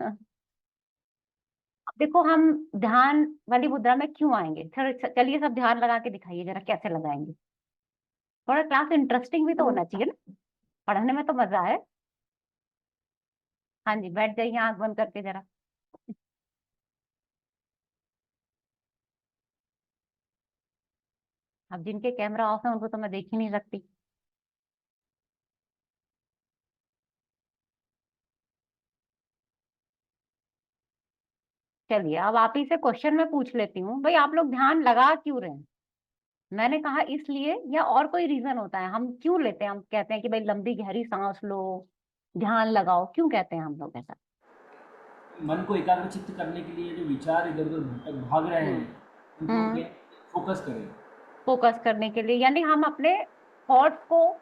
अब देखो हम ध्यान वाली मुद्रा में क्यों आएंगे, चलिए सब ध्यान लगा के दिखाइए जरा कैसे लगाएंगे। थोड़ा क्लास इंटरेस्टिंग भी तो होना चाहिए ना, पढ़ने में तो मजा है। हाँ जी, बैठ जाइए आंख बंद करके जरा। अब जिनके कैमरा ऑफ है उनको तो मैं देख ही नहीं सकती। चलिए अब आप ही से क्वेश्चन मैं पूछ लेती हूँ, भाई आप लोग ध्यान लगा क्यों रहे हैं? मैंने कहा इसलिए, या और कोई रीजन होता है? हम क्यों लेते हैं, हम कहते हैं कि भाई लंबी गहरी सांस लो, ध्यान लगाओ, क्यों कहते हैं हम लोग ऐसा? मन को एकाग्रचित्त करने के लिए जो विचार इधर उधर भटक भाग रहे हम्म। हैं उनको हम्म। फोकस करें। फोकस करने के लिए, यानी हम अपने थॉट्स को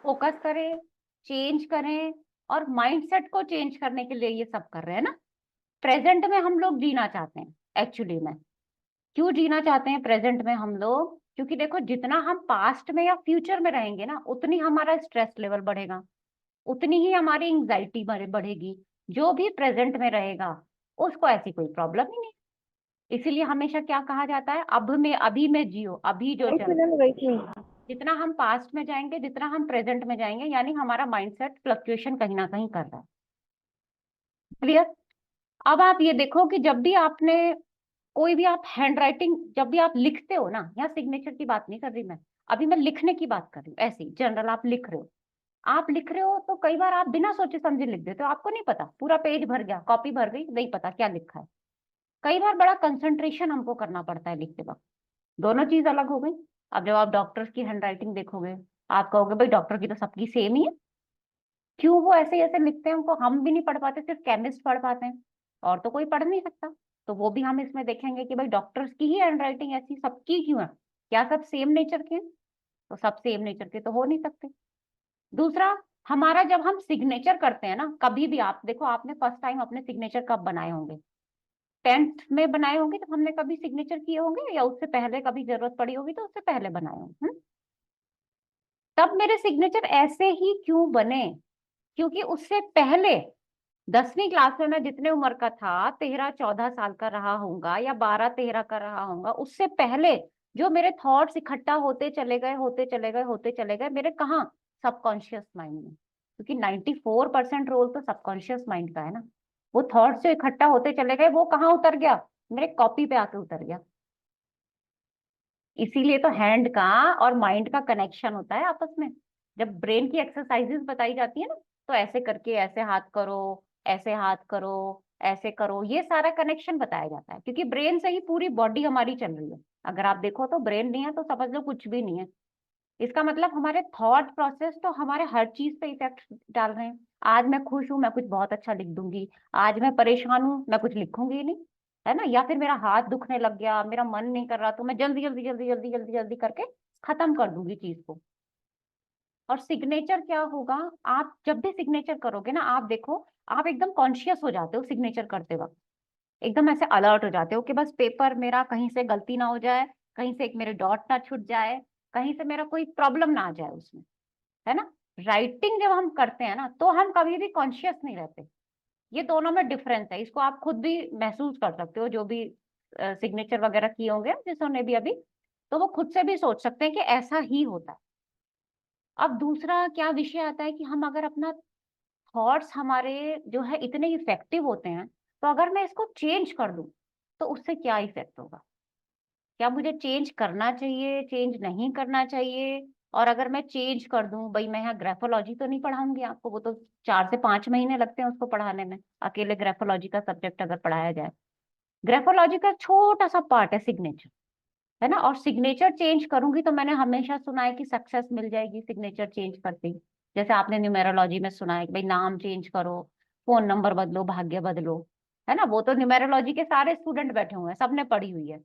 फोकस करें, चेंज करें, और माइंडसेट को चेंज करने के लिए ये सब कर रहे हैं ना। प्रेजेंट में हम लोग जीना चाहते हैं एक्चुअली में। क्यों जीना चाहते हैं प्रेजेंट में हम लोग? क्योंकि देखो जितना हम पास्ट में या फ्यूचर में रहेंगे ना, उतनी हमारा स्ट्रेस लेवल बढ़ेगा, उतनी ही हमारी एंग्जाइटी बढ़ेगी। जो भी प्रेजेंट में रहेगा उसको ऐसी कोई प्रॉब्लम ही नहीं। इसीलिए हमेशा क्या कहा जाता है, अब में अभी में जियो, अभी जो राइट चल में रहा है। मैम, राइट में। जितना हम पास्ट में जाएंगे, जितना हम प्रेजेंट में जाएंगे, यानी हमारा माइंडसेट फ्लक्चुएशन कहीं ना कहीं कर रहा है। क्लियर? अब आप ये देखो कि जब भी आपने कोई भी आप हैंड राइटिंग, जब भी आप लिखते हो ना, यहाँ सिग्नेचर की बात नहीं कर रही मैं, अभी मैं लिखने की बात कर रही हूँ, ऐसे ही जनरल आप लिख रहे हो। आप लिख रहे हो तो कई बार आप बिना सोचे समझे लिख देते हो, आपको नहीं पता, पूरा पेज भर गया, कॉपी भर गई, नहीं पता क्या लिखा है। कई बार बड़ा कंसंट्रेशन हमको करना पड़ता है लिखते वक्त। दोनों चीज अलग हो गई। अब जब आप डॉक्टर्स की हैंड राइटिंग देखोगे, आप कहोगे भाई डॉक्टर की तो सबकी सेम ही है, क्यों वो ऐसे ऐसे लिखते हैं, उनको हम भी नहीं पढ़ पाते, सिर्फ केमिस्ट पढ़ पाते हैं, और तो कोई पढ़ नहीं सकता। तो वो भी हम इसमें देखेंगे कि भाई डॉक्टर्स की ही हैंड राइटिंग ऐसी, सबकी क्यों है? क्या सब सेम नेचर के हैं? तो सब सेम नेचर के तो हो नहीं सकते। दूसरा, हमारा जब हम सिग्नेचर करते हैं ना, कभी भी आप देखो, आपने फर्स्ट टाइम अपने सिग्नेचर कब बनाए होंगे? 10th में बनाए होंगे जब हमने कभी सिग्नेचर किए होंगे, या उससे पहले कभी जरूरत पड़ी होगी तो उससे पहले बनाए होंगे। तब मेरे सिग्नेचर ऐसे ही क्यों बने? क्योंकि उससे पहले 10वीं क्लास में मैं जितने उम्र का था, 13-14 साल का रहा होऊंगा, या 12-13 का रहा होऊंगा, उससे पहले जो मेरे थॉट्स इकट्ठा होते चले गए, होते चले गए, होते चले गए, मेरे कहाँ? सबकॉन्शियस माइंड में। क्योंकि 94% रोल तो सबकॉन्शियस माइंड का है ना। वो थॉट्स जो इकट्ठा होते चले गए, वो कहाँ उतर गया? मेरे कॉपी पे आके उतर गया। इसीलिए तो हैंड का और माइंड का कनेक्शन होता है आपस में। जब ब्रेन की एक्सरसाइजेस बताई जाती है ना, तो ऐसे करके ऐसे हाथ करो, ऐसे हाथ करो, ऐसे करो, ये सारा कनेक्शन बताया जाता है, क्योंकि ब्रेन से ही पूरी बॉडी हमारी चल रही है। अगर आप देखो तो ब्रेन नहीं है तो समझ लो कुछ भी नहीं है। इसका मतलब हमारे थॉट प्रोसेस तो हमारे हर चीज पे इफेक्ट डाल रहे हैं। आज मैं खुश हूं, मैं कुछ बहुत अच्छा लिख दूंगी। आज मैं परेशान हूं, मैं कुछ लिखूंगी ही नहीं, है ना। या फिर मेरा हाथ दुखने लग गया, मेरा मन नहीं कर रहा, तो मैं जल्दी जल्दी जल्दी जल्दी जल्दी जल्दी करके खत्म कर दूंगी चीज को। और सिग्नेचर क्या होगा? आप जब भी सिग्नेचर करोगे ना, आप देखो, आप एकदम कॉन्शियस हो जाते हो सिग्नेचर करते वक्त। एकदम ऐसे अलर्ट हो जाते हो कि बस पेपर मेरा कहीं से गलती ना हो जाए, कहीं से एक मेरे डॉट ना छूट जाए, कहीं से मेरा कोई प्रॉब्लम ना आ जाए उसमें, है ना। राइटिंग जब हम करते हैं ना, तो हम कभी भी कॉन्शियस नहीं रहते। ये दोनों में डिफरेंस है, इसको आप खुद भी महसूस कर सकते हो, जो भी सिग्नेचर वगैरह किए होंगे जिन्होंने भी अभी, तो वो खुद से भी सोच सकते हैं कि ऐसा ही होता है। अब दूसरा क्या विषय आता है कि हम अगर अपना थॉट्स हमारे जो है इतने इफेक्टिव होते हैं, तो अगर मैं इसको चेंज कर दूं तो उससे क्या इफेक्ट होगा? क्या मुझे चेंज करना चाहिए, चेंज नहीं करना चाहिए? और अगर मैं चेंज कर दूं, भाई मैं यहाँ ग्राफोलॉजी तो नहीं पढ़ाऊंगी आपको, वो तो 4 से 5 महीने लगते हैं उसको पढ़ाने में, अकेले ग्राफोलॉजी का सब्जेक्ट अगर पढ़ाया जाए। ग्राफोलॉजी का छोटा सा पार्ट है सिग्नेचर, है ना। और सिग्नेचर चेंज करूंगी तो मैंने हमेशा सुना है कि सक्सेस मिल जाएगी सिग्नेचर चेंज करते ही। जैसे आपने न्यूमेरोलॉजी में सुना है कि भाई नाम चेंज करो, फोन नंबर बदलो, भाग्य बदलो, है ना। वो तो न्यूमेरोलॉजी के सारे स्टूडेंट बैठे हुए हैं, सबने पढ़ी हुई है,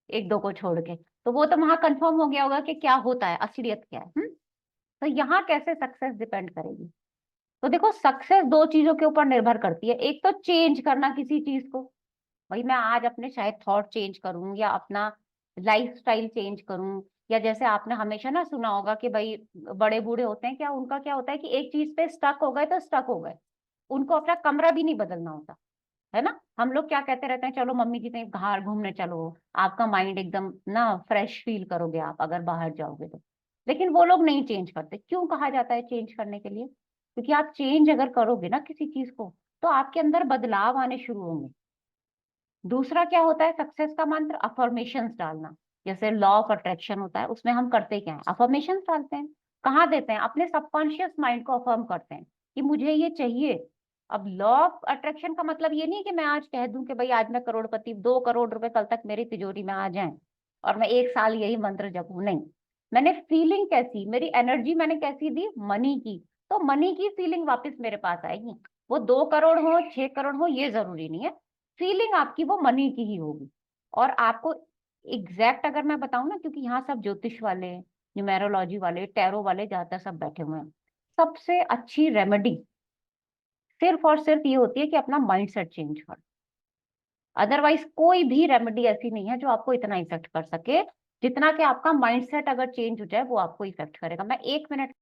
एक दो को छोड़ के। तो वो तो वहां कंफर्म हो गया होगा कि क्या होता है, असलियत क्या है। तो यहाँ कैसे सक्सेस डिपेंड करेगी? तो देखो, सक्सेस दो चीजों के ऊपर निर्भर करती है। एक तो चेंज करना किसी चीज को, भाई मैं आज अपने शायद थॉट चेंज करूं, या अपना लाइफ स्टाइल चेंज करूं। या जैसे आपने हमेशा ना सुना होगा कि भाई बड़े बूढ़े होते हैं, क्या उनका क्या होता है कि एक चीज पे स्टक हो गए तो स्टक हो गए, उनको अपना कमरा भी नहीं बदलना होता। है ना। हम लोग क्या कहते रहते हैं, चलो मम्मी जी कहीं बाहर घूमने चलो, आपका माइंड एकदम ना फ्रेश फील करोगे आप अगर बाहर जाओगे तो। लेकिन वो लोग नहीं चेंज करते। क्यों कहा जाता है चेंज करने के लिए? क्योंकि आप चेंज अगर करोगे ना किसी चीज को, तो आपके अंदर बदलाव आने शुरू होंगे। दूसरा क्या होता है सक्सेस का मंत्र? अफर्मेशंस डालना। जैसे लॉ ऑफ अट्रैक्शन होता है, उसमें हम करते क्या है, अफर्मेशंस डालते हैं। कहाँ देते हैं? अपने सबकॉन्शियस माइंड को अफर्म करते हैं कि मुझे ये चाहिए। अब लॉ ऑफ अट्रैक्शन का मतलब ये नहीं कि मैं आज कह दूं कि भाई आज मैं करोड़पति, 2 करोड़ रुपए कल तक मेरी तिजोरी में आ जाएं और मैं 1 साल यही मंत्र जपूं। नहीं, मैंने फीलिंग कैसी, मेरी एनर्जी मैंने कैसी दी, मनी की, तो मनी की फीलिंग वापस मेरे पास आएगी। वो 2 करोड़ हो, 6 करोड़ हो, ये जरूरी नहीं है। फीलिंग आपकी वो मनी की ही होगी। और आपको एग्जैक्ट अगर मैं बताऊं ना, क्योंकि यहाँ सब ज्योतिष वाले, न्यूमेरोलॉजी वाले, टैरो वाले ज्यादातर सब बैठे हुए हैं, सबसे अच्छी रेमेडी सिर्फ और सिर्फ ये होती है कि अपना माइंड सेट चेंज कर। अदरवाइज कोई भी रेमेडी ऐसी नहीं है जो आपको इतना इफेक्ट कर सके जितना कि आपका माइंड सेट अगर चेंज हो जाए वो आपको इफेक्ट करेगा। मैं 1 मिनट।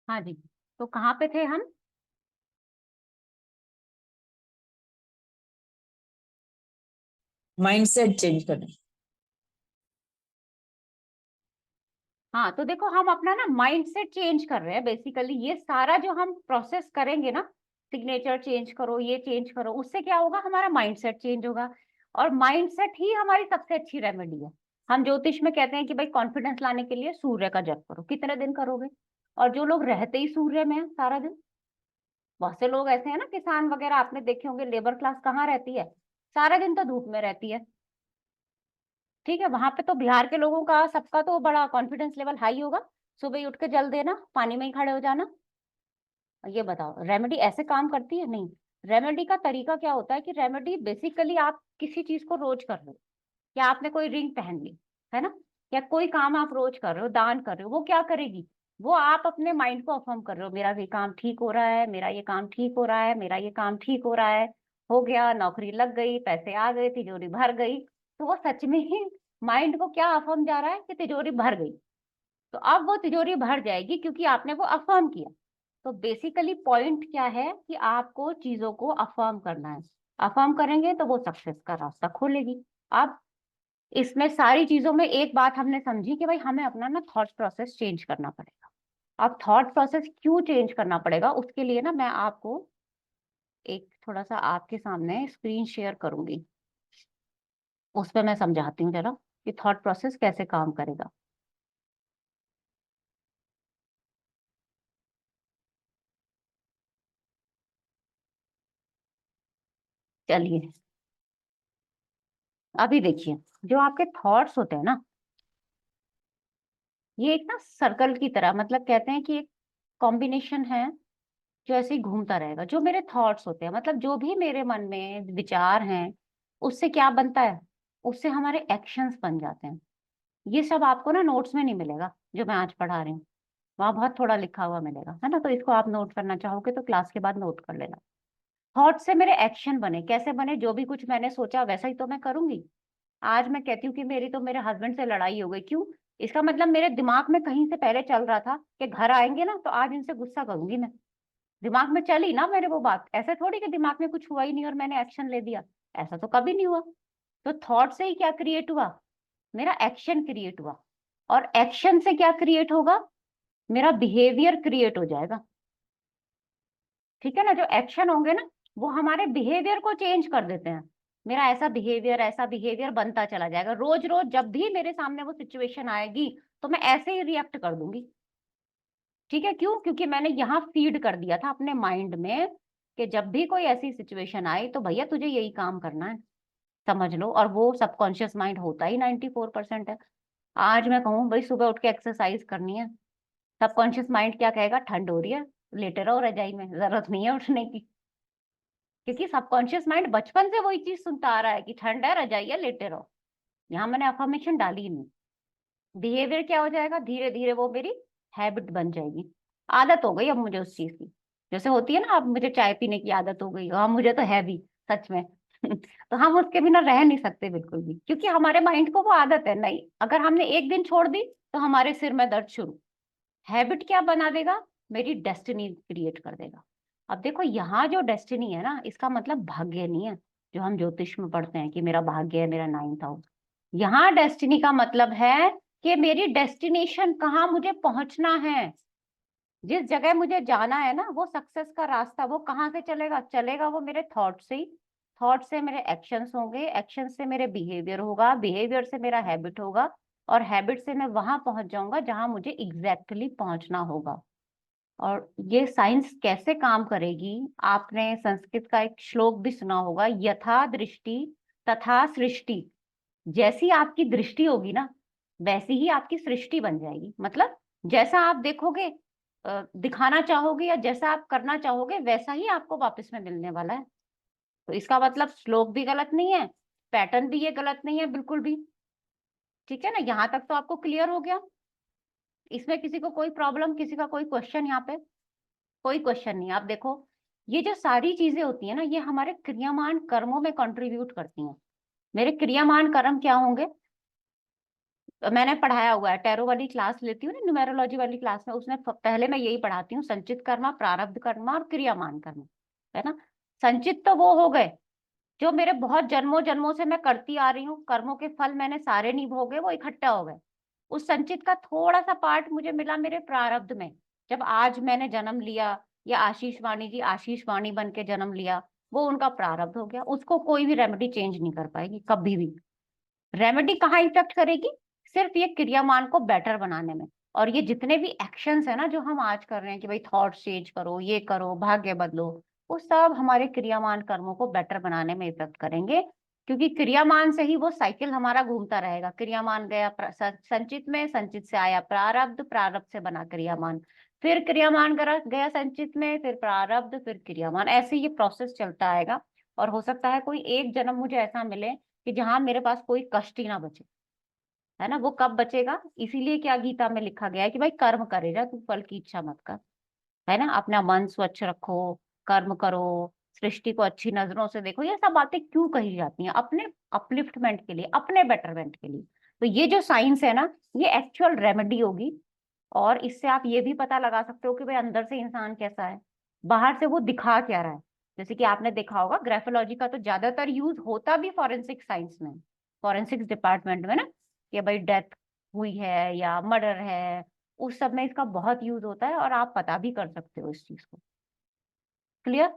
हाँ जी, तो कहाँ पे थे हम? माइंडसेट चेंज करना। हाँ, तो देखो हम अपना ना माइंड सेट चेंज कर रहे हैं बेसिकली। ये सारा जो हम प्रोसेस करेंगे ना, सिग्नेचर चेंज करो, ये चेंज करो, उससे क्या होगा, हमारा माइंड सेट चेंज होगा। और माइंड सेट ही हमारी सबसे अच्छी रेमेडी है। हम ज्योतिष में कहते हैं कि भाई कॉन्फिडेंस लाने के लिए सूर्य का जप करो। कितने दिन करोगे? और जो लोग रहते ही सूर्य में हैं सारा दिन, बहुत से लोग ऐसे हैं ना, किसान वगैरह आपने देखे होंगे, लेबर क्लास कहाँ रहती है? सारा दिन तो धूप में रहती है। ठीक है, वहां पे तो बिहार के लोगों का सबका तो बड़ा कॉन्फिडेंस लेवल हाई होगा। सुबह ही उठ के जल देना, पानी में ही खड़े हो जाना। ये बताओ रेमेडी ऐसे काम करती है? नहीं। रेमेडी का तरीका क्या होता है कि रेमेडी बेसिकली आप किसी चीज को रोज कर रहे हो, या आपने कोई रिंग पहन ली, है ना, या कोई काम आप रोज कर रहे हो, दान कर रहे हो, वो क्या करेगी? वो आप अपने माइंड को अफर्म कर रहे हो, मेरा ये काम ठीक हो रहा है, मेरा ये काम ठीक हो रहा है, मेरा ये काम ठीक हो रहा है, हो गया, नौकरी लग गई, पैसे आ गए, तिजोरी भर गई। तो वो सच में ही माइंड को क्या अफर्म जा रहा है कि तिजोरी भर गई। तो अब वो तिजोरी भर जाएगी क्योंकि आपने वो अफर्म किया। तो बेसिकली पॉइंट क्या है कि आपको चीजों को अफर्म करना है। अफर्म करेंगे तो वो सक्सेस का रास्ता खोलेगी। अब इसमें सारी चीजों में एक बात हमने समझी कि भाई हमें अपना ना थॉट प्रोसेस चेंज करना पड़ेगा। अब थॉट प्रोसेस क्यों चेंज करना पड़ेगा, उसके लिए ना मैं आपको एक थोड़ा सा आपके सामने स्क्रीन शेयर करूंगी। उस पर मैं समझाती हूँ जरा कि थॉट प्रोसेस कैसे काम करेगा। चलिए, अभी देखिए, जो आपके थॉट्स होते हैं ना, ये एक ना सर्कल की तरह, मतलब कहते हैं कि एक कॉम्बिनेशन है जो ऐसे ही घूमता रहेगा। जो मेरे थॉट्स होते हैं, मतलब जो भी मेरे मन में विचार हैं, उससे क्या बनता है, उससे हमारे एक्शंस बन जाते हैं। ये सब आपको ना नोट्स में नहीं मिलेगा जो मैं आज पढ़ा रही हूँ। वहां बहुत थोड़ा लिखा हुआ मिलेगा, है ना, तो इसको आप नोट करना चाहोगे तो क्लास के बाद नोट कर लेना। थॉट से मेरे एक्शन बने, कैसे बने? जो भी कुछ मैंने सोचा वैसा ही तो मैं करूंगी। आज मैं कहती हूँ कि मेरी तो मेरे हस्बैंड से लड़ाई हो गई, क्यों? इसका मतलब मेरे दिमाग में कहीं से पहले चल रहा था कि घर आएंगे ना तो आज इनसे गुस्सा करूंगी मैं। दिमाग में चली ना मेरे वो बात, ऐसे थोड़ी कि दिमाग में कुछ हुआ ही नहीं और मैंने एक्शन ले दिया। ऐसा तो कभी नहीं हुआ। तो थॉट से ही क्या क्रिएट हुआ? मेरा एक्शन क्रिएट हुआ। और एक्शन से क्या क्रिएट होगा? मेरा बिहेवियर क्रिएट हो जाएगा। ठीक है ना, जो एक्शन होंगे ना वो हमारे बिहेवियर को चेंज कर देते हैं। मेरा ऐसा बिहेवियर बनता चला जाएगा। रोज रोज जब भी मेरे सामने वो सिचुएशन आएगी तो मैं ऐसे ही रिएक्ट कर दूंगी। ठीक है, क्यों? क्योंकि मैंने यहाँ फीड कर दिया था अपने माइंड में कि जब भी कोई ऐसी सिचुएशन आए तो भैया तुझे यही काम करना है, समझ लो। और वो सबकॉन्शियस माइंड होता ही 94% है। आज मैं कहूँ भाई सुबह उठ के एक्सरसाइज करनी है, सबकॉन्शियस माइंड क्या कहेगा? ठंड हो रही है, लेटे रहो रजाई में, जरूरत नहीं है उठने की। क्योंकि सबकॉन्शियस माइंड बचपन से वही चीज सुनता आ रहा है कि ठंड है, रजाई है, लेटे रहो। यहाँ मैंने अफर्मेशन डाली ही नहीं। बिहेवियर क्या हो जाएगा? धीरे धीरे वो मेरी हैबिट बन जाएगी। आदत हो गई अब मुझे उस चीज की। जैसे होती है ना, अब मुझे चाय पीने की आदत हो गई, हाँ मुझे तो है भी, सच में। तो हम उसके बिना रह नहीं सकते बिल्कुल भी, क्योंकि हमारे माइंड को वो आदत है। नहीं, अगर हमने एक दिन छोड़ दी तो हमारे सिर में दर्द शुरू। हैबिट क्या बना देगा? मेरी डेस्टिनी क्रिएट कर देगा। अब देखो, यहाँ जो डेस्टिनी है ना, इसका मतलब भाग्य नहीं है, जो हम ज्योतिष में पढ़ते हैं कि मेरा भाग्य है, मेरा 9th हाउस। यहाँ डेस्टिनी का मतलब है कि मेरी डेस्टिनेशन कहाँ मुझे पहुंचना है। जिस जगह मुझे जाना है ना, वो सक्सेस का रास्ता वो कहाँ से चलेगा? चलेगा वो मेरे थॉट से ही। थॉट से मेरे एक्शंस होंगे, एक्शन से मेरे बिहेवियर होगा, बिहेवियर से मेरा हैबिट होगा, और हैबिट से मैं वहां पहुंच जाऊंगा जहां मुझे एग्जैक्टली exactly पहुंचना होगा। और ये साइंस कैसे काम करेगी? आपने संस्कृत का एक श्लोक भी सुना होगा, यथा दृष्टि तथा सृष्टि। जैसी आपकी दृष्टि होगी ना, वैसी ही आपकी सृष्टि बन जाएगी। मतलब जैसा आप देखोगे, दिखाना चाहोगे, या जैसा आप करना चाहोगे, वैसा ही आपको वापस में मिलने वाला है। तो इसका मतलब श्लोक भी गलत नहीं है, पैटर्न भी ये गलत नहीं है बिल्कुल भी। ठीक है ना, यहाँ तक तो आपको क्लियर हो गया। इसमें किसी को कोई प्रॉब्लम, किसी का कोई क्वेश्चन? यहाँ पे कोई क्वेश्चन नहीं। आप देखो, ये जो सारी चीजें होती है ना, ये हमारे क्रियामान कर्मों में कंट्रीब्यूट करती हैं। मेरे क्रियामान कर्म क्या होंगे? मैंने पढ़ाया हुआ है, टैरो वाली क्लास लेती हूँ ना, न्यूमेरोलॉजी वाली क्लास में, उसमें पहले मैं यही पढ़ाती हूँ, संचित कर्मा, प्रारब्ध कर्मा और क्रियामान कर्म। है ना? संचित तो वो हो गए जो मेरे बहुत जन्मों जन्मों से मैं करती आ रही हूँ, कर्मों के फल मैंने सारे नहीं भोगे, वो इकट्ठा हो गए। उस संचित का थोड़ा सा पार्ट मुझे मिला मेरे प्रारब्ध में, जब आज मैंने जन्म लिया, या आशीष वाणी जी आशीष वाणी बन के जन्म लिया, वो उनका प्रारब्ध हो गया। उसको कोई भी रेमेडी चेंज नहीं कर पाएगी कभी भी। रेमेडी कहाँ इफेक्ट करेगी? सिर्फ ये क्रियामान को बेटर बनाने में। और ये जितने भी एक्शंस है ना जो हम आज कर रहे हैं कि भाई थॉट चेंज करो, ये करो, भाग्य बदलो, वो सब हमारे क्रियामान कर्मों को बेटर बनाने में इफेक्ट करेंगे। क्योंकि क्रियामान से ही वो साइकिल हमारा घूमता रहेगा। क्रियामान गया संचित में, संचित से आया प्रारब्ध, प्रारब्ध से बना क्रियामान, फिर क्रियामान गया संचित में, फिर प्रारब्ध, फिर क्रियामान, ऐसे ये प्रोसेस चलता आएगा। और हो सकता है कोई एक जन्म मुझे ऐसा मिले कि जहां मेरे पास कोई कष्ट ही ना बचे। है ना? वो कब बचेगा? इसीलिए क्या गीता में लिखा गया है कि भाई कर्म करे जा, तू फल की इच्छा मत कर। है ना? अपना मन स्वच्छ रखो, कर्म करो, सृष्टि को अच्छी नजरों से देखो। ये सब बातें क्यों कही जाती हैं? अपने अपलिफ्टमेंट के लिए, अपने बेटरमेंट के लिए। तो ये जो साइंस है ना, ये एक्चुअल रेमेडी होगी। और इससे आप ये भी पता लगा सकते हो कि भाई अंदर से इंसान कैसा है, बाहर से वो दिखा क्या रहा है। जैसे कि आपने देखा होगा, ग्राफोलॉजी का तो ज्यादातर यूज होता भी फॉरेंसिक साइंस में, फॉरेंसिक्स डिपार्टमेंट में ना, कि भाई डेथ हुई है या मर्डर है, उस सब में इसका बहुत यूज होता है, और आप पता भी कर सकते हो इस चीज को। क्लियर?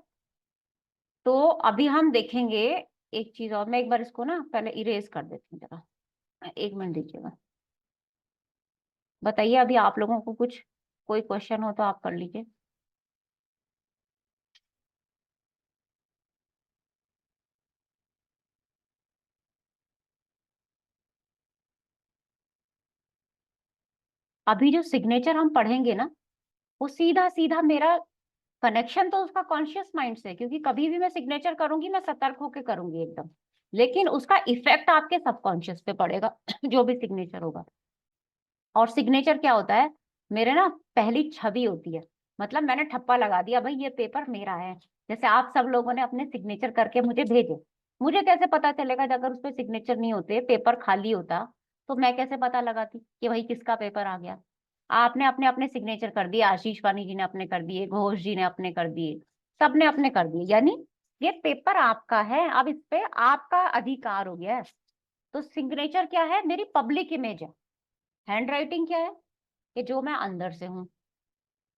तो अभी हम देखेंगे एक चीज और। मैं एक बार इसको ना पहले इरेज कर देती हूँ जरा, 1 मिनट दीजिएगा। बताइए, अभी आप लोगों को कुछ कोई क्वेश्चन हो तो आप कर लीजिए। अभी जो सिग्नेचर हम पढ़ेंगे ना, वो सीधा सीधा मेरा कनेक्शन तो उसका कॉन्शियस माइंड से है, क्योंकि कभी भी मैं सिग्नेचर करूंगी मैं सतर्क होकर करूंगी एकदम। लेकिन उसका इफेक्ट आपके सबकॉन्शियस पे पड़ेगा जो भी सिग्नेचर होगा। और सिग्नेचर क्या होता है? मेरे ना पहली छवि होती है। मतलब मैंने ठप्पा लगा दिया भाई ये पेपर मेरा है। जैसे आप सब लोगों ने अपने सिग्नेचर करके मुझे भेजे, मुझे कैसे पता चलेगा जब अगर उस पर सिग्नेचर नहीं होते, पेपर खाली होता, तो मैं कैसे पता लगाती कि भाई किसका पेपर आ गया? आपने अपने अपने सिग्नेचर कर दिए, आशीष वानी जी ने अपने कर दिए, घोष जी ने अपने कर दिए, सबने अपने कर दिए, यानी ये पेपर आपका है। अब इस पे आपका अधिकार हो गया है। तो सिग्नेचर क्या है? मेरी पब्लिक इमेज है। हैंड राइटिंग क्या है? कि जो मैं अंदर से हूँ।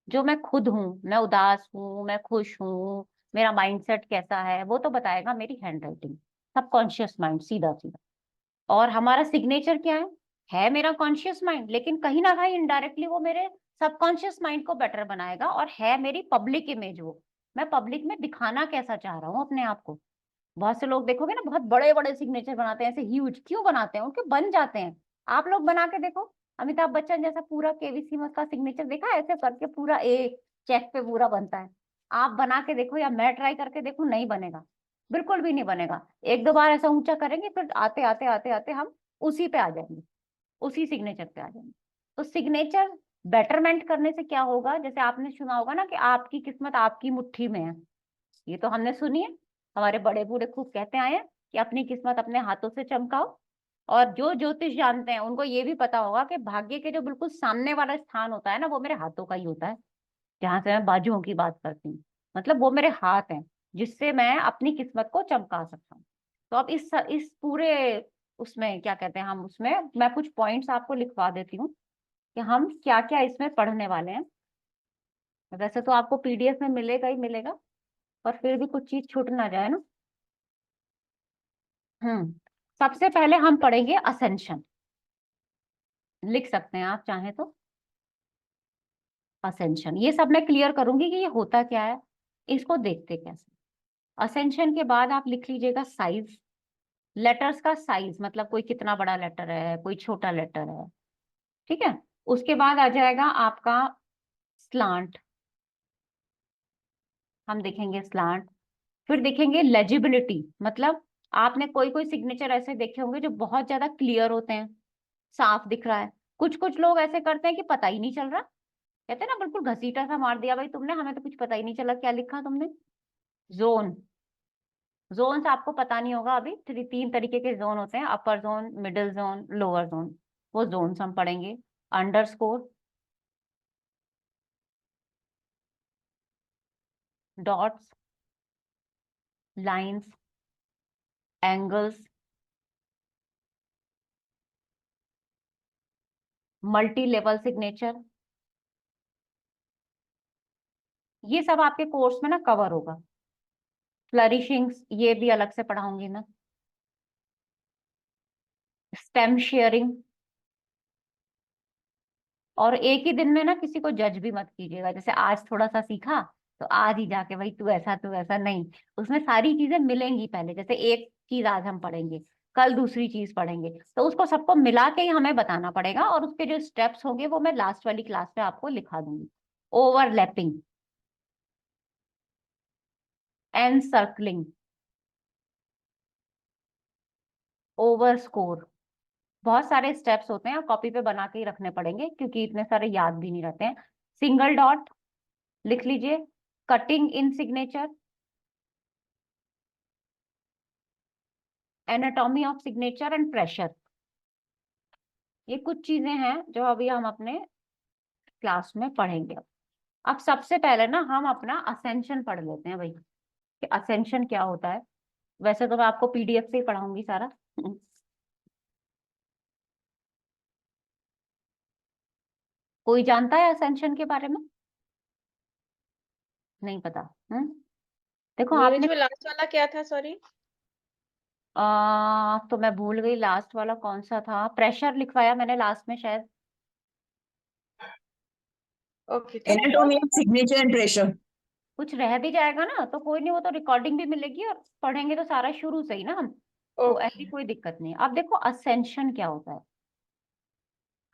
जो मैं खुद हूँ, मैं उदास हूँ, मैं खुश हूँ, मेरा माइंडसेट कैसा है, वो तो बताएगा मेरी हैंडराइटिंग, सबकॉन्शियस माइंड, सीधा सीधा। और हमारा सिग्नेचर क्या है मेरा कॉन्शियस माइंड, लेकिन कहीं ना कहीं इनडायरेक्टली वो मेरे सबकॉन्शियस माइंड को बेटर बनाएगा, और है मेरी पब्लिक इमेज वो, मैं पब्लिक में दिखाना कैसा चाह रहा हूँ अपने आप को। बहुत से लोग देखोगे ना, बहुत बड़े बड़े सिग्नेचर बनाते हैं, ऐसे ह्यूज, क्यों बनाते हैं? उनके बन जाते हैं। आप लोग बना के देखो, अमिताभ बच्चन जैसा पूरा केवीसी में उसका सिग्नेचर देखा है, ऐसे करके पूरा एक चेक पे पूरा बनता है। आप बना के देखो, या मैं ट्राई करके देखूं, नहीं बनेगा, बिल्कुल भी नहीं बनेगा। एक दो बार ऐसा ऊंचा करेंगे, फिर आते आते आते आते हम उसी पे आ जाएंगे, उसी सिग्नेचर पे आ जाएंगे। तो सिग्नेचर बेटरमेंट करने से क्या होगा, जैसे आपने सुना होगा ना कि आपकी किस्मत आपकी मुट्ठी में है, ये तो हमने सुनी है, हमारे बड़े बूढ़े खूब कहते आए हैं कि अपनी किस्मत अपने हाथों से चमकाओ। और जो ज्योतिष जानते हैं उनको ये भी पता होगा कि भाग्य के जो बिल्कुल सामने वाला स्थान होता है ना, वो मेरे हाथों का ही होता है। जहां से मैं बाजुओं की बात करती हूँ, मतलब वो मेरे हाथ हैं, जिससे मैं अपनी किस्मत को चमका सकता हूँ। तो अब इस पूरे उसमें क्या कहते हैं, हम उसमें मैं कुछ पॉइंट्स आपको लिखवा देती हूँ कि हम क्या क्या इसमें पढ़ने वाले हैं। वैसे तो आपको पीडीएफ में मिलेगा ही मिलेगा, पर फिर भी कुछ चीज छूट ना जाए ना। सबसे पहले हम पढ़ेंगे असेंशन, लिख सकते हैं आप चाहें तो। असेंशन ये सब मैं क्लियर करूंगी कि ये होता क्या है, इसको देखते कैसे। असेंशन के बाद आप लिख लीजिएगा साइज, लेटर्स का साइज, मतलब कोई कितना बड़ा लेटर है, कोई छोटा लेटर है, ठीक है। उसके बाद आ जाएगा आपका स्लांट, हम देखेंगे स्लांट। फिर देखेंगे लेजिबिलिटी, मतलब आपने कोई कोई सिग्नेचर ऐसे देखे होंगे जो बहुत ज्यादा क्लियर होते हैं, साफ दिख रहा है। कुछ कुछ लोग ऐसे करते हैं कि पता ही नहीं चल रहा, कहते हैं ना बिल्कुल घसीटा सा मार दिया भाई तुमने, हमें तो कुछ पता ही नहीं चला क्या लिखा तुमने। जोन, जोन से आपको पता नहीं होगा अभी, तीन तरीके के जोन होते हैं, अपर zone, middle zone, lower zone, वो जोन हम पढ़ेंगे। Underscore, dots, lines, angles, multi level signature, ये सब आपके कोर्स में ना कवर होगा। फ्लरिशिंग्स ये भी अलग से पढ़ाऊंगी मैं। Stem sharing. और एक ही दिन में ना किसी को जज भी मत कीजिएगा, जैसे आज थोड़ा सा सीखा तो आज ही जाके भाई तू ऐसा नहीं। उसमें सारी चीजें मिलेंगी, पहले जैसे एक चीज आज हम पढ़ेंगे, कल दूसरी चीज पढ़ेंगे, तो उसको सबको मिला के ही हमें बताना पड़ेगा, और उसके जो स्टेप्स होंगे वो मैं लास्ट वाली क्लास में आपको लिखा दूंगी। ओवरलैपिंग, एनसर्कलिंग, ओवर स्कोर, बहुत सारे स्टेप्स होते हैं, और कॉपी पे बना के ही रखने पड़ेंगे क्योंकि इतने सारे याद भी नहीं रहते हैं। सिंगल डॉट लिख लीजिए, cutting in signature, anatomy of signature and pressure, ये कुछ चीजें हैं जो अभी हम अपने क्लास में पढ़ेंगे। अब सबसे पहले ना हम अपना असेंशन पढ़ लेते हैं भाई, कि असेंशन क्या होता है। वैसे तो मैं आपको पीडीएफ से ही पढ़ाऊंगी सारा। कोई जानता है असेंशन के बारे में? नहीं पता। हम्म देखो नीरज आपने, वो लास्ट वाला क्या था, सॉरी? तो मैं भूल गई लास्ट वाला कौन सा था, प्रेशर लिखवाया मैंने लास्ट में शायद। ओके, ठीक है। Anatomy of signature and pressure. कुछ रह भी जाएगा ना तो कोई नहीं, वो तो रिकॉर्डिंग भी मिलेगी, और पढ़ेंगे तो सारा शुरू से ही ना हम, तो ऐसी ओके। कोई दिक्कत नहीं। अब देखो असेंशन क्या होता है।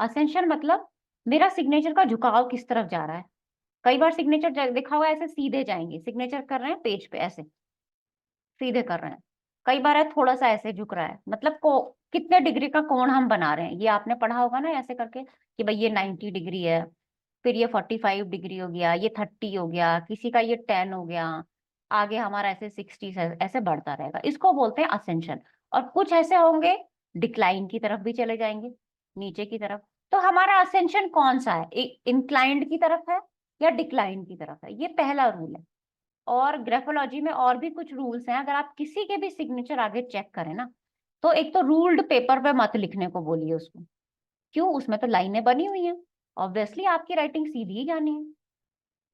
असेंशन मतलब मेरा सिग्नेचर का झुकाव किस तरफ जा रहा है। कई बार सिग्नेचर देखा हुआ है ऐसे सीधे जाएंगे, सिग्नेचर कर रहे हैं पेज पे ऐसे सीधे कर रहे हैं। कई बार है थोड़ा सा ऐसे झुक रहा है, मतलब को कितने डिग्री का कोण हम बना रहे हैं, ये आपने पढ़ा होगा ना ऐसे करके, कि भाई ये 90 डिग्री है, फिर ये 45 डिग्री हो गया, ये 30 हो गया, किसी का ये 10 हो गया, आगे हमारा ऐसे 60 से ऐसे बढ़ता रहेगा, इसको बोलते हैं असेंशन। और कुछ ऐसे होंगे डिक्लाइन की तरफ भी चले जाएंगे, नीचे की तरफ। तो हमारा असेंशन कौन सा है, इंक्लाइंड की तरफ है या डिक्लाइन की तरफ है, ये पहला रूल है। और ग्राफोलॉजी में और भी कुछ रूल्स हैं, अगर आप किसी के भी सिग्नेचर आगे चेक करें ना, तो एक तो रूल्ड पेपर पे मत लिखने को बोलिए उसको। क्यों? उसमें तो लाइनें बनी हुई हैं, ऑब्वियसली आपकी राइटिंग सीधी ही जानी है।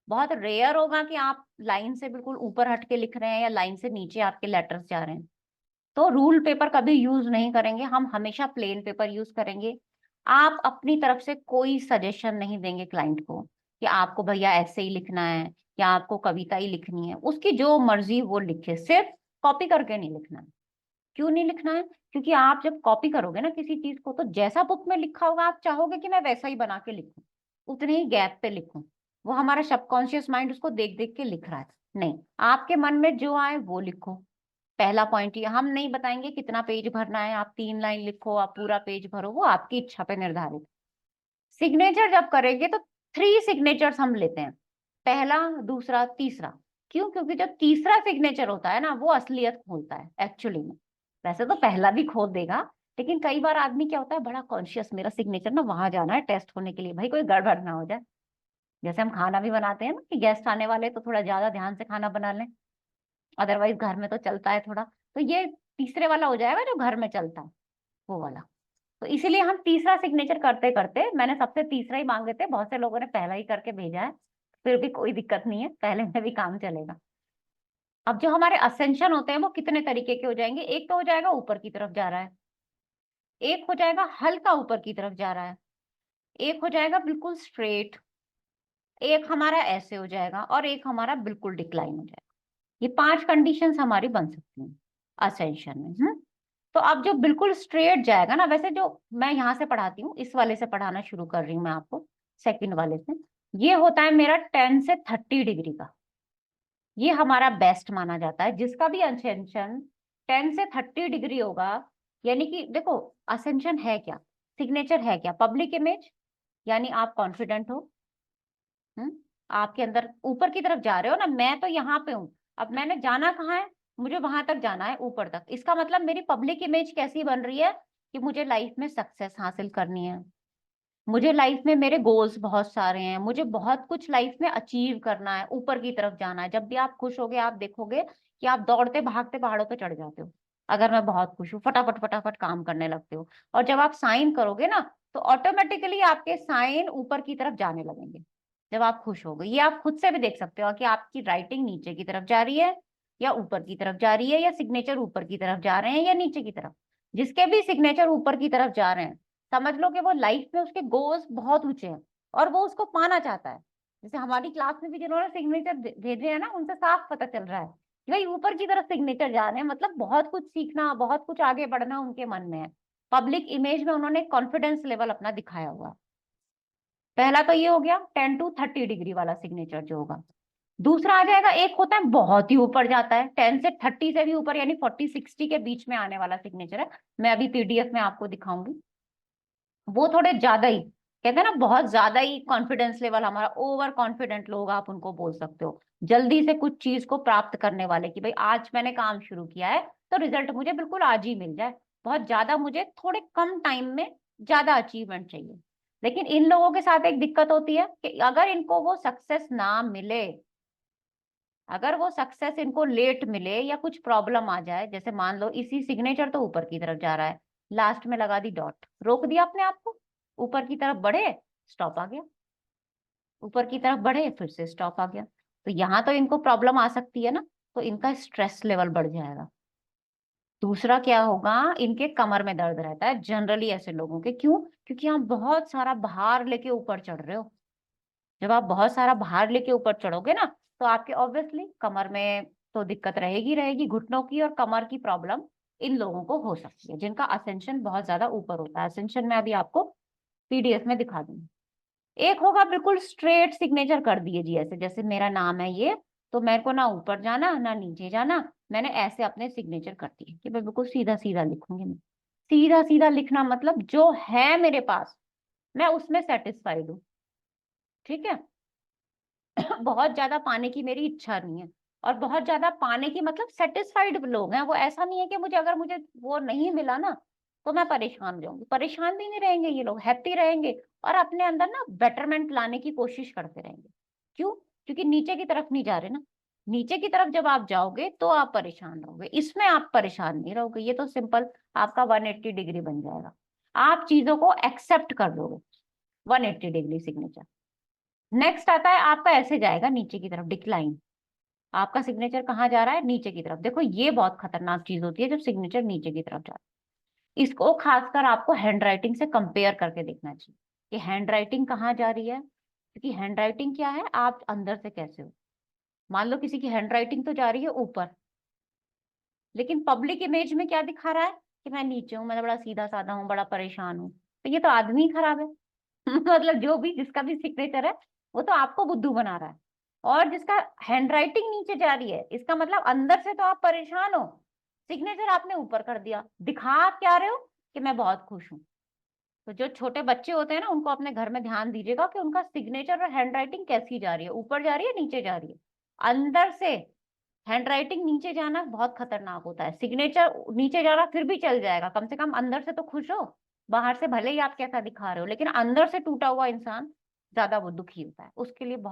बहुत रेयर होगा कि आप लाइन से बिल्कुल ऊपर हट के लिख रहे हैं या लाइन से नीचे आपके लेटर्स जा रहे हैं। तो रूल पेपर कभी यूज नहीं करेंगे, हम हमेशा प्लेन पेपर यूज करेंगे। आप अपनी तरफ से कोई सजेशन नहीं देंगे क्लाइंट को कि आपको भैया ऐसे ही लिखना है या आपको कविता ही लिखनी है, उसकी जो मर्जी वो लिखे, सिर्फ कॉपी करके नहीं लिखना है। क्यों नहीं लिखना है? क्योंकि आप जब कॉपी करोगे ना किसी चीज को, तो जैसा बुक में लिखा होगा आप चाहोगे कि मैं वैसा ही बना के लिखूं, उतने ही गैप पे लिखूं। वो हमारा सबकॉन्शियस माइंड उसको देख देख के लिख रहा है। नहीं, आपके मन में जो आए वो लिखो। पहला पॉइंट ये, हम नहीं बताएंगे कितना पेज भरना है, आप 3 लाइन लिखो, आप पूरा पेज भरो, वो आपकी इच्छा पे निर्धारित। सिग्नेचर जब करेंगे तो 3 सिग्नेचर्स हम लेते हैं, पहला, दूसरा, तीसरा। क्यों? क्योंकि जो तीसरा सिग्नेचर होता है ना, वो असलियत खोलता है एक्चुअली में। वैसे तो पहला भी खोल देगा, लेकिन कई बार आदमी क्या होता है, बड़ा कॉन्शियस, मेरा सिग्नेचर ना वहां जाना है टेस्ट होने के लिए, भाई कोई गड़बड़ ना हो जाए। जैसे हम खाना भी बनाते हैं ना कि गेस्ट आने वाले, तो थोड़ा ज्यादा ध्यान से खाना बना लें, अदरवाइज घर में तो चलता है थोड़ा। तो ये तीसरे वाला हो जाएगा जो घर में चलता है, वो वाला। तो इसीलिए हम तीसरा सिग्नेचर करते करते, मैंने सबसे तीसरा ही मांगे थे, बहुत से लोगों ने पहला ही करके भेजा है, फिर भी कोई दिक्कत नहीं है, पहले में भी काम चलेगा। अब जो हमारे असेंशन होते हैं वो कितने तरीके के हो जाएंगे, एक तो हो जाएगा ऊपर की तरफ जा रहा है, एक हो जाएगा हल्का ऊपर की तरफ जा रहा है, एक हो जाएगा बिल्कुल स्ट्रेट, एक हमारा ऐसे हो जाएगा, और एक हमारा बिल्कुल डिक्लाइन हो जाएगा। ये 5 कंडीशंस हमारी बन सकती हैं असेंशन में। तो अब जो बिल्कुल स्ट्रेट जाएगा ना, वैसे जो मैं यहाँ से पढ़ाती हूँ, इस वाले से पढ़ाना शुरू कर रही हूँ मैं आपको, सेकंड वाले से। ये होता है मेरा 10 से 30 डिग्री का, ये हमारा बेस्ट माना जाता है। जिसका भी असेंशन 10 से 30 डिग्री होगा, यानी कि देखो, असेंशन है क्या, सिग्नेचर है क्या, पब्लिक इमेज, यानी आप कॉन्फिडेंट हो। हम्म आपके अंदर ऊपर की तरफ जा रहे हो ना, मैं तो यहाँ पे हूँ, अब मैंने जाना कहाँ है, मुझे वहां तक जाना है, ऊपर तक। इसका मतलब मेरी पब्लिक इमेज कैसी बन रही है कि मुझे लाइफ में सक्सेस हासिल करनी है, मुझे लाइफ में मेरे गोल्स बहुत सारे हैं, मुझे बहुत कुछ लाइफ में अचीव करना है, ऊपर की तरफ जाना है। जब भी आप खुश होगे, आप देखोगे कि आप दौड़ते भागते पहाड़ों पे चढ़ जाते हो। अगर मैं बहुत खुश हूँ, फटाफट फटाफट काम करने लगते हो। और जब आप साइन करोगे ना, तो ऑटोमेटिकली आपके साइन ऊपर की तरफ जाने लगेंगे जब आप खुश हो गए। ये आप खुद से भी देख सकते हो कि आपकी राइटिंग नीचे की तरफ जा रही है या ऊपर की तरफ जा रही है, या सिग्नेचर ऊपर की तरफ जा रहे हैं या नीचे की तरफ। जिसके भी सिग्नेचर ऊपर की तरफ जा रहे हैं, समझ लो कि वो लाइफ में उसके गोल्स बहुत ऊंचे हैं और वो उसको पाना चाहता है। जैसे हमारी क्लास में भी जिन्होंने सिग्नेचर भेजे हैं ना, उनसे साफ पता चल रहा है कि भाई ऊपर की तरफ सिग्नेचर जा रहे हैं, मतलब बहुत कुछ सीखना, बहुत कुछ आगे बढ़ना उनके मन में है। पब्लिक इमेज में उन्होंने कॉन्फिडेंस लेवल अपना दिखाया हुआ। पहला तो ये हो गया 10 to 30 डिग्री वाला सिग्नेचर जो होगा। दूसरा आ जाएगा, एक होता है बहुत ही ऊपर जाता है, 10 से 30 से भी ऊपर, यानी 40-60 के बीच में आने वाला सिग्नेचर है। मैं अभी पीडीएफ में आपको दिखाऊंगी। वो थोड़े ज्यादा ही, कहते हैं ना, बहुत ज्यादा ही कॉन्फिडेंस लेवल, हमारा ओवर कॉन्फिडेंट लोग आप उनको बोल सकते हो। जल्दी से कुछ चीज को प्राप्त करने वाले कि भाई आज मैंने काम शुरू किया है तो रिजल्ट मुझे बिल्कुल आज ही मिल जाए, बहुत ज्यादा मुझे थोड़े कम टाइम में ज्यादा अचीवमेंट चाहिए। लेकिन इन लोगों के साथ एक दिक्कत होती है कि अगर इनको वो सक्सेस ना मिले, अगर वो सक्सेस इनको लेट मिले या कुछ प्रॉब्लम आ जाए, जैसे मान लो इसी सिग्नेचर तो ऊपर की तरफ जा रहा है, लास्ट में लगा दी डॉट, रोक दिया अपने आप को, ऊपर की तरफ बढ़े, स्टॉप आ गया, ऊपर की तरफ बढ़े, फिर से स्टॉप आ गया। तो यहाँ तो इनको प्रॉब्लम आ सकती है ना, तो इनका स्ट्रेस लेवल बढ़ जाएगा। दूसरा क्या होगा, इनके कमर में दर्द रहता है जनरली ऐसे लोगों के। क्यों? क्योंकि आप बहुत सारा भार लेके ऊपर चढ़ रहे हो। जब आप बहुत सारा भार लेके ऊपर चढ़ोगे ना, तो आपके ऑब्वियसली कमर में तो दिक्कत रहेगी रहेगी, घुटनों की और कमर की प्रॉब्लम इन लोगों को हो सकती है जिनका असेंशन बहुत ज्यादा ऊपर होता है। असेंशन में अभी आपको पीडीएफ में दिखा दूंगी। एक होगा बिल्कुल स्ट्रेट सिग्नेचर कर दिए जी, ऐसे जैसे मेरा नाम है ये, तो मेरे को ना ऊपर जाना ना नीचे जाना, मैंने ऐसे अपने सिग्नेचर कर दिए कि मैं बिल्कुल सीधा सीधा लिखूंगी। मैं सीधा सीधा लिखना मतलब जो है मेरे पास, मैं उसमें सेटिस्फाइड हूँ। ठीक है। बहुत ज्यादा पाने की मेरी इच्छा नहीं है, और बहुत ज्यादा पाने की मतलब सेटिस्फाइड लोग हैं वो। ऐसा नहीं है कि मुझे, अगर मुझे वो नहीं मिला ना तो मैं परेशान हो जाऊंगी, परेशान भी नहीं रहेंगे ये लोग, हैप्पी रहेंगे और अपने अंदर ना बेटरमेंट लाने की कोशिश करते रहेंगे। क्यों? क्योंकि नीचे की तरफ नहीं जा रहे ना। नीचे की तरफ जब आप जाओगे तो आप परेशान रहोगे, इसमें आप परेशान नहीं रहोगे। ये तो सिंपल आपका 180 डिग्री बन जाएगा, आप चीजों को एक्सेप्ट कर लोगे। 180 डिग्री सिग्नेचर। नेक्स्ट आता है आपका, ऐसे जाएगा नीचे की तरफ, डिक्लाइन। आपका सिग्नेचर कहाँ जा रहा है? नीचे की तरफ। देखो ये बहुत खतरनाक चीज होती है जब सिग्नेचर नीचे की तरफ जाता है। इसको खासकर आपको हैंड राइटिंग से कंपेयर करके देखना चाहिए कि हैंड राइटिंग कहाँ जा रही है, क्योंकि हैंड राइटिंग क्या है, आप अंदर से कैसे हो। मान लो किसी की हैंड राइटिंग तो जा रही है ऊपर, लेकिन पब्लिक इमेज में क्या दिखा रहा है कि मैं नीचे हूँ, मैं बड़ा सीधा साधा हूँ, बड़ा परेशान हूँ, तो ये तो आदमी ही खराब है। मतलब जो भी, जिसका भी सिग्नेचर है, वो तो आपको बुद्धू बना रहा है। और जिसका हैंड राइटिंग नीचे जा रही है, इसका मतलब अंदर से तो आप परेशान हो, सिग्नेचर आपने ऊपर कर दिया, दिखा आप क्या रहे हो कि मैं बहुत खुश हूँ। तो जो छोटे बच्चे होते हैं ना, उनको अपने घर में ध्यान दीजिएगा कि उनका सिग्नेचर और हैंड राइटिंग कैसी जा रही है, ऊपर जा रही है, नीचे जा रही है। अंदर से हैंड राइटिंग नीचे जाना बहुत खतरनाक होता है। सिग्नेचर नीचे जा रहा फिर भी चल जाएगा, कम से कम अंदर से तो खुश हो। बाहर से भले ही आप कैसा दिखा रहे हो, लेकिन अंदर से टूटा हुआ इंसान ज्यादा वो दुखी होता है, उसके लिए बहुत